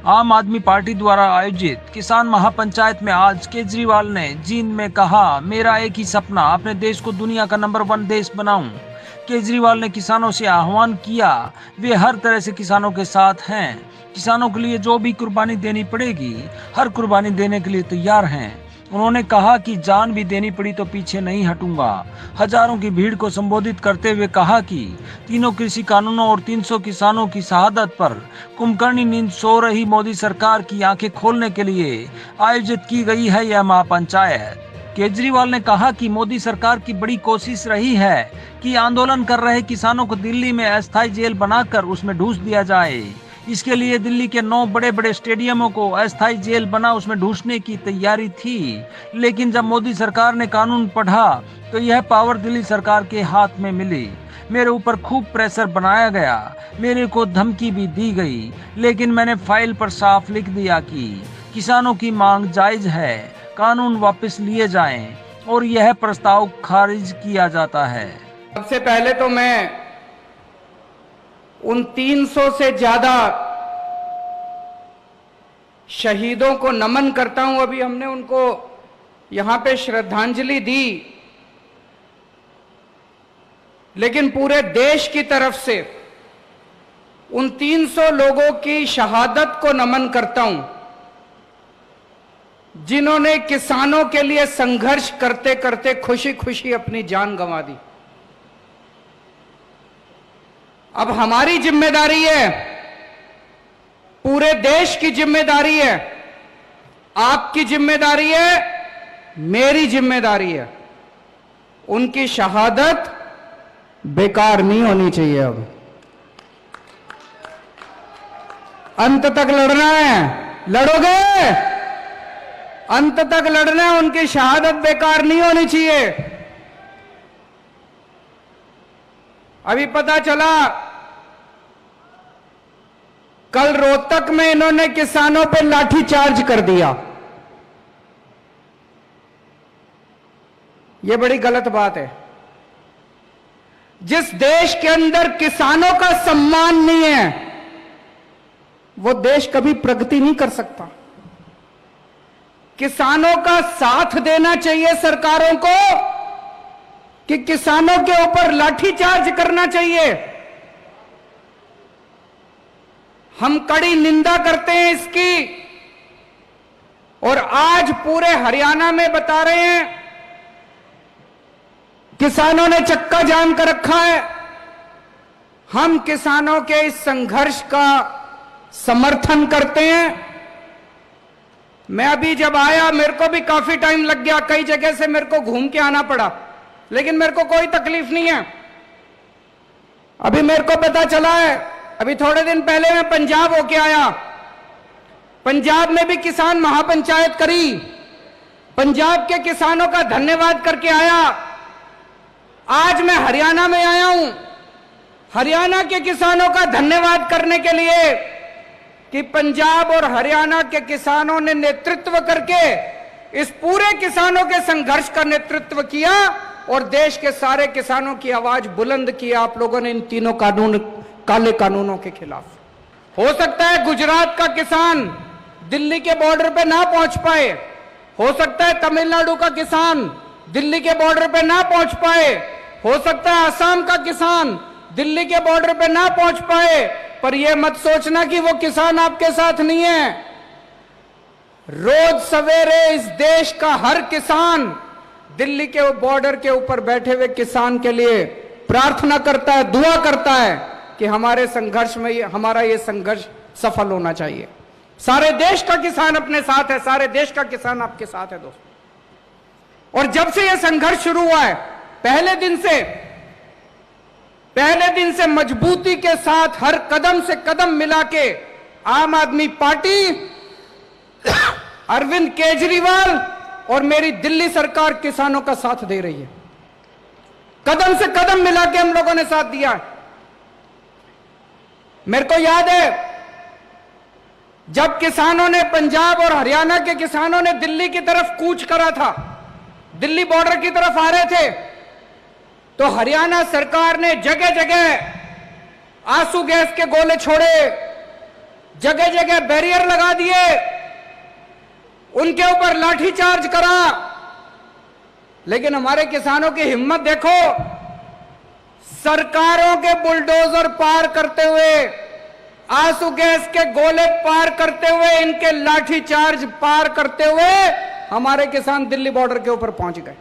आम आदमी पार्टी द्वारा आयोजित किसान महापंचायत में आज केजरीवाल ने जींद में कहा, मेरा एक ही सपना, अपने देश को दुनिया का नंबर 1 देश बनाऊं। केजरीवाल ने किसानों से आह्वान किया, वे हर तरह से किसानों के साथ हैं। किसानों के लिए जो भी कुर्बानी देनी पड़ेगी, हर कुर्बानी देने के लिए तैयार हैं। उन्होंने कहा कि जान भी देनी पड़ी तो पीछे नहीं हटूंगा। हजारों की भीड़ को संबोधित करते हुए कहा कि तीनों कृषि कानूनों और 300 किसानों की शहादत पर कुंभकर्णी नींद सो रही मोदी सरकार की आंखें खोलने के लिए आयोजित की गई है यह महापंचायत। केजरीवाल ने कहा कि मोदी सरकार की बड़ी कोशिश रही है कि आंदोलन कर रहे किसानों को दिल्ली में अस्थायी जेल बनाकर उसमें ठूस दिया जाए। इसके लिए दिल्ली के 9 बड़े बड़े स्टेडियमों को अस्थायी जेल बना उसमें ढूंसने की तैयारी थी, लेकिन जब मोदी सरकार ने कानून पढ़ा तो यह पावर दिल्ली सरकार के हाथ में मिली। मेरे ऊपर खूब प्रेशर बनाया गया, मेरे को धमकी भी दी गई, लेकिन मैंने फाइल पर साफ लिख दिया कि किसानों की मांग जायज है, कानून वापस लिए जाएं और यह प्रस्ताव खारिज किया जाता है। सबसे पहले तो मैं उन 300 से ज्यादा शहीदों को नमन करता हूं। अभी हमने उनको यहां पे श्रद्धांजलि दी, लेकिन पूरे देश की तरफ से उन 300 लोगों की शहादत को नमन करता हूं, जिन्होंने किसानों के लिए संघर्ष करते करते खुशी खुशी अपनी जान गंवा दी। अब हमारी जिम्मेदारी है, पूरे देश की जिम्मेदारी है, आपकी जिम्मेदारी है, मेरी जिम्मेदारी है। उनकी शहादत बेकार नहीं होनी चाहिए। अब अंत तक लड़ना है, लड़ोगे? अंत तक लड़ना है, उनकी शहादत बेकार नहीं होनी चाहिए। अभी पता चला कल रोहतक में इन्होंने किसानों पर लाठीचार्ज कर दिया। यह बड़ी गलत बात है। जिस देश के अंदर किसानों का सम्मान नहीं है, वो देश कभी प्रगति नहीं कर सकता। किसानों का साथ देना चाहिए सरकारों को कि किसानों के ऊपर लाठीचार्ज करना चाहिए। हम कड़ी निंदा करते हैं इसकी, और आज पूरे हरियाणा में बता रहे हैं किसानों ने चक्का जाम कर रखा है। हम किसानों के इस संघर्ष का समर्थन करते हैं। मैं अभी जब आया, मेरे को भी काफी टाइम लग गया, कई जगह से मेरे को घूम के आना पड़ा, लेकिन मेरे को कोई तकलीफ नहीं है। अभी मेरे को पता चला है, अभी थोड़े दिन पहले मैं पंजाब होके आया, पंजाब में भी किसान महापंचायत करी, पंजाब के किसानों का धन्यवाद करके आया। आज मैं हरियाणा में आया हूं, हरियाणा के किसानों का धन्यवाद करने के लिए कि पंजाब और हरियाणा के किसानों ने नेतृत्व करके इस पूरे किसानों के संघर्ष का नेतृत्व किया और देश के सारे किसानों की आवाज बुलंद की आप लोगों ने इन तीनों काले कानूनों के खिलाफ। हो सकता है गुजरात का किसान दिल्ली के बॉर्डर पे ना पहुंच पाए, हो सकता है तमिलनाडु का किसान दिल्ली के बॉर्डर पे ना पहुंच पाए, हो सकता है असम का किसान दिल्ली के बॉर्डर पे ना पहुंच पाए, पर यह मत सोचना कि वो किसान आपके साथ नहीं है। रोज सवेरे इस देश का हर किसान दिल्ली के बॉर्डर के ऊपर बैठे हुए किसान के लिए प्रार्थना करता है, दुआ करता है कि हमारे संघर्ष में हमारा ये संघर्ष सफल होना चाहिए। सारे देश का किसान अपने साथ है, सारे देश का किसान आपके साथ है दोस्तों। और जब से यह संघर्ष शुरू हुआ है, पहले दिन से मजबूती के साथ हर कदम से कदम मिला के आम आदमी पार्टी, अरविंद केजरीवाल और मेरी दिल्ली सरकार किसानों का साथ दे रही है। कदम से कदम मिला के हम लोगों ने साथ दिया है। मेरे को याद है जब किसानों ने, पंजाब और हरियाणा के किसानों ने दिल्ली की तरफ कूच करा था, दिल्ली बॉर्डर की तरफ आ रहे थे, तो हरियाणा सरकार ने जगह जगह आंसू गैस के गोले छोड़े, जगह जगह बैरियर लगा दिए, उनके ऊपर लाठीचार्ज करा। लेकिन हमारे किसानों की हिम्मत देखो, सरकारों के बुलडोजर पार करते हुए, आंसू गैस के गोले पार करते हुए, इनके लाठीचार्ज पार करते हुए हमारे किसान दिल्ली बॉर्डर के ऊपर पहुंच गए।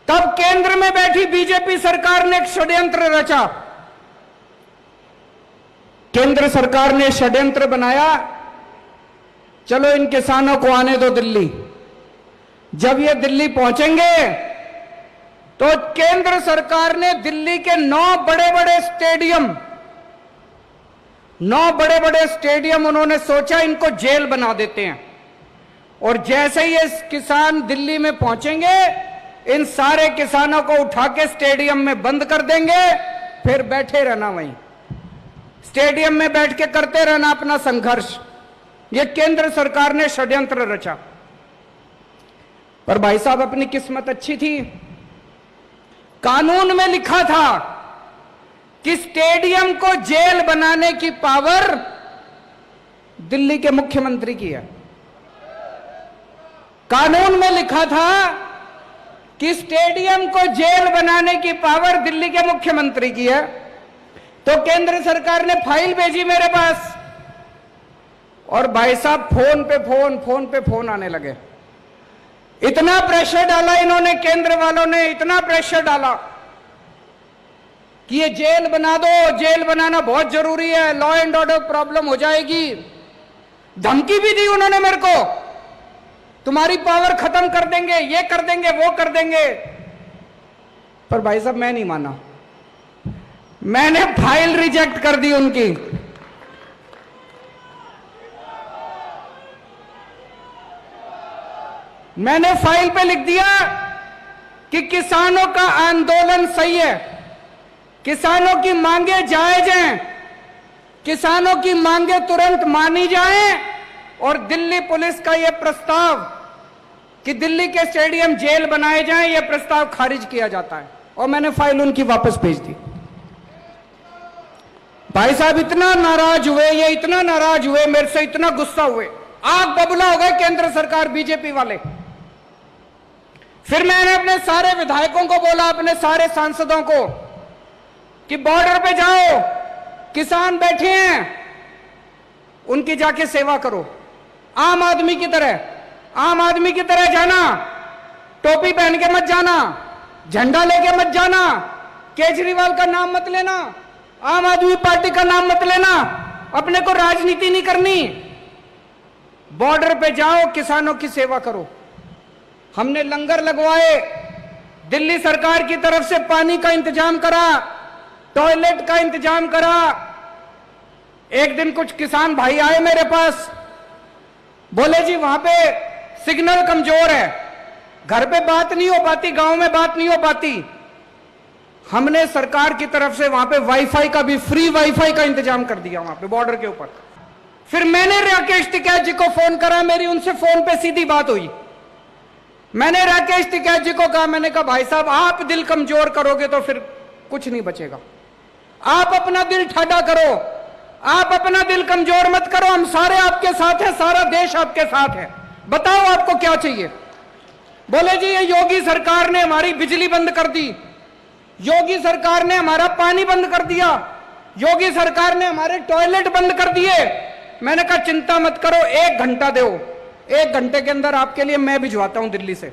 तब केंद्र में बैठी बीजेपी सरकार ने एक षड्यंत्र रचा। केंद्र सरकार ने षड्यंत्र बनाया, चलो इन किसानों को आने दो दिल्ली। जब ये दिल्ली पहुंचेंगे तो केंद्र सरकार ने दिल्ली के 9 बड़े बड़े स्टेडियम उन्होंने सोचा इनको जेल बना देते हैं। और जैसे ही ये किसान दिल्ली में पहुंचेंगे, इन सारे किसानों को उठा के स्टेडियम में बंद कर देंगे, फिर बैठे रहना वहीं स्टेडियम में बैठ के करते रहना अपना संघर्ष। ये केंद्र सरकार ने षड्यंत्र रचा। पर भाई साहब, अपनी किस्मत अच्छी थी, कानून में लिखा था कि स्टेडियम को जेल बनाने की पावर दिल्ली के मुख्यमंत्री की है। कानून में लिखा था कि स्टेडियम को जेल बनाने की पावर दिल्ली के मुख्यमंत्री की है। तो केंद्र सरकार ने फाइल भेजी मेरे पास, और भाई साहब फोन पे फोन आने लगे। इतना प्रेशर डाला इन्होंने, केंद्र वालों ने इतना प्रेशर डाला कि ये जेल बना दो, जेल बनाना बहुत जरूरी है, लॉ एंड ऑर्डर प्रॉब्लम हो जाएगी। धमकी भी दी उन्होंने मेरे को, तुम्हारी पावर खत्म कर देंगे, ये कर देंगे, वो कर देंगे। पर भाई साहब, मैं नहीं माना, मैंने फाइल रिजेक्ट कर दी उनकी। मैंने फाइल पे लिख दिया कि किसानों का आंदोलन सही है, किसानों की मांगे जायज हैं, किसानों की मांगे तुरंत मानी जाएं, और दिल्ली पुलिस का यह प्रस्ताव कि दिल्ली के स्टेडियम जेल बनाए जाएं, यह प्रस्ताव खारिज किया जाता है। और मैंने फाइल उनकी वापस भेज दी। भाई साहब इतना नाराज हुए, ये इतना नाराज हुए मेरे से, इतना गुस्सा हुए, आग बबूला हो गए केंद्र सरकार, बीजेपी वाले। फिर मैंने अपने सारे विधायकों को बोला, अपने सारे सांसदों को, कि बॉर्डर पे जाओ, किसान बैठे हैं, उनकी जाके सेवा करो, आम आदमी की तरह जाना, टोपी पहन के मत जाना, झंडा लेके मत जाना, केजरीवाल का नाम मत लेना, आम आदमी पार्टी का नाम मत लेना, अपने को राजनीति नहीं करनी, बॉर्डर पे जाओ, किसानों की सेवा करो। हमने लंगर लगवाए, दिल्ली सरकार की तरफ से पानी का इंतजाम करा, टॉयलेट का इंतजाम करा। एक दिन कुछ किसान भाई आए मेरे पास, बोले जी वहां पे सिग्नल कमजोर है, घर पे बात नहीं हो पाती, गांव में बात नहीं हो पाती। हमने सरकार की तरफ से वहां पे वाईफाई का भी, फ्री वाईफाई का इंतजाम कर दिया वहां पे बॉर्डर के ऊपर। फिर मैंने राकेश टिकैत जी को फोन करा, मेरी उनसे फोन पे सीधी बात हुई। मैंने राकेश टिकैत जी को कहा, मैंने कहा भाई साहब, आप दिल कमजोर करोगे तो फिर कुछ नहीं बचेगा, आप अपना दिल ठाडा करो, आप अपना दिल कमजोर मत करो, हम सारे आपके साथ हैं, सारा देश आपके साथ है, बताओ आपको क्या चाहिए। बोले जी ये योगी सरकार ने हमारी बिजली बंद कर दी, योगी सरकार ने हमारा पानी बंद कर दिया, योगी सरकार ने हमारे टॉयलेट बंद कर दिए। मैंने कहा चिंता मत करो, 1 घंटा दो, 1 घंटे के अंदर आपके लिए मैं भिजवाता हूं दिल्ली से।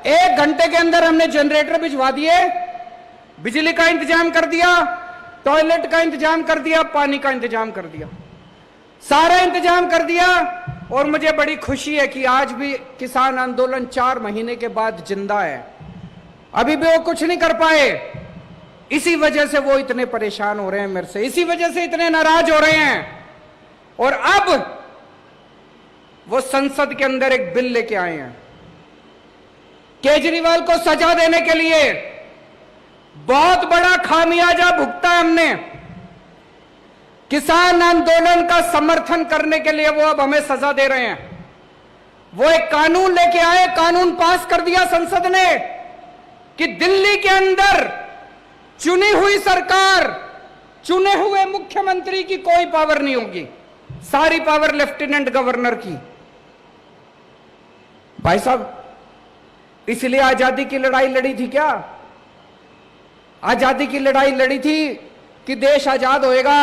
एक घंटे के अंदर हमने जनरेटर भिजवा दिए, बिजली का इंतजाम कर दिया, टॉयलेट का इंतजाम कर दिया, पानी का इंतजाम कर दिया, सारा इंतजाम कर दिया। और मुझे बड़ी खुशी है कि आज भी किसान आंदोलन 4 महीने के बाद जिंदा है। अभी भी वो कुछ नहीं कर पाए, इसी वजह से वो इतने परेशान हो रहे हैं मेरे से, इसी वजह से इतने नाराज हो रहे हैं। और अब वो संसद के अंदर एक बिल लेके आए हैं केजरीवाल को सजा देने के लिए। बहुत बड़ा खामियाजा भुगता है हमने, किसान आंदोलन का समर्थन करने के लिए वो अब हमें सजा दे रहे हैं। वो एक कानून लेके आए, कानून पास कर दिया संसद ने कि दिल्ली के अंदर चुनी हुई सरकार, चुने हुए मुख्यमंत्री की कोई पावर नहीं होगी, सारी पावर लेफ्टिनेंट गवर्नर की। भाई साहब, इसलिए आजादी की लड़ाई लड़ी थी क्या? आजादी की लड़ाई लड़ी थी कि देश आजाद होएगा,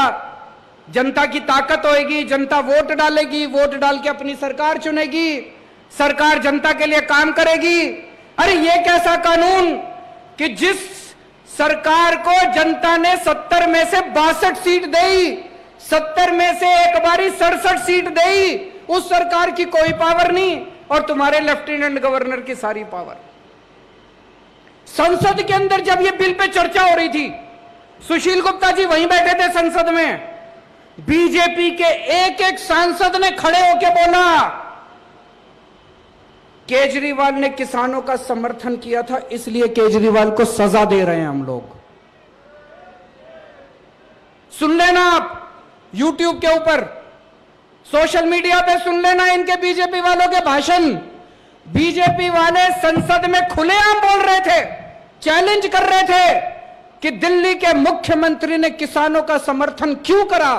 जनता की ताकत होएगी, जनता वोट डालेगी, वोट डाल के अपनी सरकार चुनेगी, सरकार जनता के लिए काम करेगी। अरे ये कैसा कानून कि जिस सरकार को जनता ने 70 में से 62 सीट दी, 70 में से एक बारी 67 सीट दी, उस सरकार की कोई पावर नहीं और तुम्हारे लेफ्टिनेंट गवर्नर की सारी पावर। संसद के अंदर जब ये बिल पे चर्चा हो रही थी, सुशील गुप्ता जी वहीं बैठे थे संसद में, बीजेपी के एक एक सांसद ने खड़े होकर बोला केजरीवाल ने किसानों का समर्थन किया था, इसलिए केजरीवाल को सजा दे रहे हैं हम लोग। सुन लेना आप, यूट्यूब के ऊपर, सोशल मीडिया पे सुन लेना इनके बीजेपी वालों के भाषण। बीजेपी वाले संसद में खुलेआम बोल रहे थे, चैलेंज कर रहे थे कि दिल्ली के मुख्यमंत्री ने किसानों का समर्थन क्यों करा?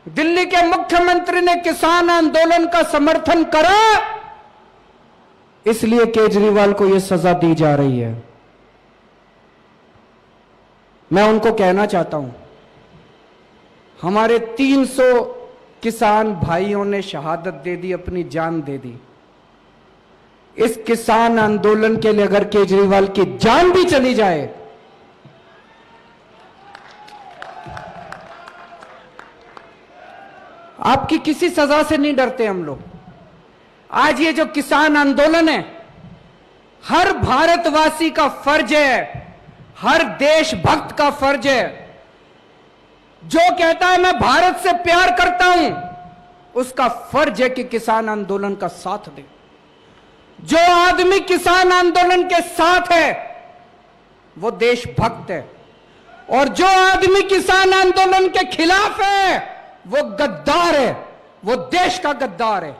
दिल्ली के मुख्यमंत्री ने किसान आंदोलन का समर्थन करा, इसलिए केजरीवाल को यह सजा दी जा रही है। मैं उनको कहना चाहता हूं, हमारे 300 किसान भाइयों ने शहादत दे दी, अपनी जान दे दी। इस किसान आंदोलन के लिए अगर केजरीवाल की जान भी चली जाए, आपकी किसी सजा से नहीं डरते हम लोग। आज ये जो किसान आंदोलन है, हर भारतवासी का फर्ज है, हर देशभक्त का फर्ज है। जो कहता है मैं भारत से प्यार करता हूं, उसका फर्ज है कि किसान आंदोलन का साथ दे। जो आदमी किसान आंदोलन के साथ है वो देशभक्त है, और जो आदमी किसान आंदोलन के खिलाफ है वो गद्दार है, वो देश का गद्दार है।